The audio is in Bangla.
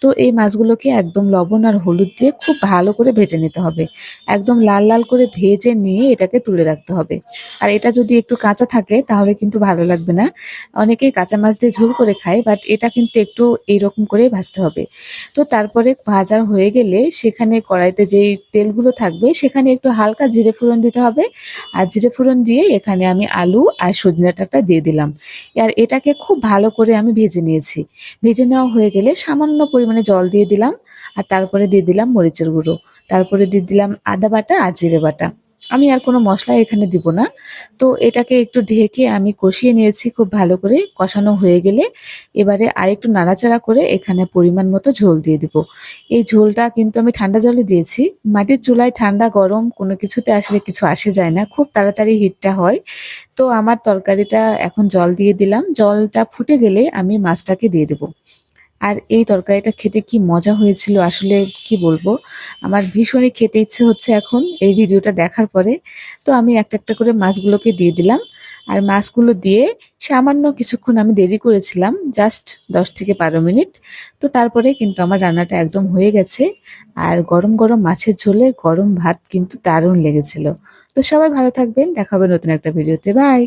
তো এই মাছগুলোকে একদম লবণ আর হলুদ দিয়ে খুব ভালো করে ভেজে নিতে হবে। একদম লাল লাল করে ভেজে নিয়ে এটাকে তুলে রাখতে হবে। আর এটা যদি একটু কাঁচা থাকে তাহলে কিন্তু ভালো লাগবে না। অনেকেই কাঁচা মাছ দিয়ে ঝোল করে খায়, বাট এটা কিন্তু একটু এইরকম করেই ভাজতে হবে। তো তারপরে ভাজা হয়ে গেলে সেখানে কড়াইতে যেই তেলগুলো থাকবে সেখানে একটু হালকা জিরে ফোড়ন দিতে হবে। আর জিরে ফোড়ন দিয়ে এখানে আমি আলু আর সজনে ডাঁটাটা দিয়ে দিলাম। আর এটাকে খুব ভালো করে আমি ভেজে নিয়েছি। ভেজে নেওয়া হয়ে গেলে সামান্য পরিমাণে জল দিয়ে দিলাম। আর তারপরে দিয়ে দিলাম মরিচের গুঁড়ো। তারপরে দিয়ে দিলাম আদা বাটা আর জিরে বাটা। আমি আর কোনো মশলা এখানে দিব না। তো এটাকে একটু ঢেকে আমি কষিয়ে নিয়েছি খুব ভালো করে। কষানো হয়ে গেলে এবারে আরেকটু নাড়াচাড়া করে এখানে পরিমাণ মতো ঝোল দিয়ে দিব। এই ঝোলটা কিন্তু আমি ঠান্ডা জলে দিয়েছি। মাটির চুলায় ঠান্ডা গরম কোনো কিছুতে আসলে কিছু আসে যায় না, খুব তাড়াতাড়ি হিটটা হয়। তো আমার তরকারিটা এখন জল দিয়ে দিলাম। জলটা ফুটে গেলে আমি মাছটাকে দিয়ে দেব। আর এই তরকারিটা খেতে কি মজা হয়েছিল আসলে কি বলবো। আমার ভীষণই খেতে ইচ্ছে হচ্ছে এখন এই ভিডিওটা দেখার পরে। তো আমি একটা একটা করে মাছগুলোকে দিয়ে দিলাম। আর মাছগুলো দিয়ে সামান্য কিছুক্ষণ আমি দেরি করেছিলাম, জাস্ট 10 থেকে 12 মিনিট। তো তারপরে কিন্তু আমার রান্নাটা একদম হয়ে গেছে। আর গরম গরম মাছের ঝোলে গরম ভাত কিন্তু দারুণ লেগেছিল। তো সবাই ভালো থাকবেন, দেখা হবে নতুন একটা ভিডিওতে। বাই।